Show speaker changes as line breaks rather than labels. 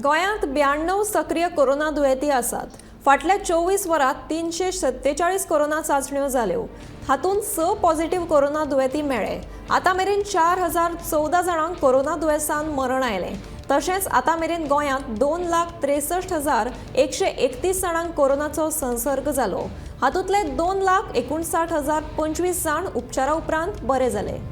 गोंयांत 92 सक्रिय कोरोना दुयेंती आसात। फाटल्या 24 वरांत 347 कोरोना चाचण्यो जाल्यो। हातूंत 6 पॉझिटिव्ह कोरोना दुयेंती मेळ्ळे। आतां मेरेन 4014 जाणांक कोरोना दुयेंसान मरण आयलें। तशेंच आतां मेरेन गोंयांत 2,63,131 जाणांक कोरोनाचो संसर्ग जालो। हातूंतले 2,59,025 जाण उपचारा उपरांत बरे जाले।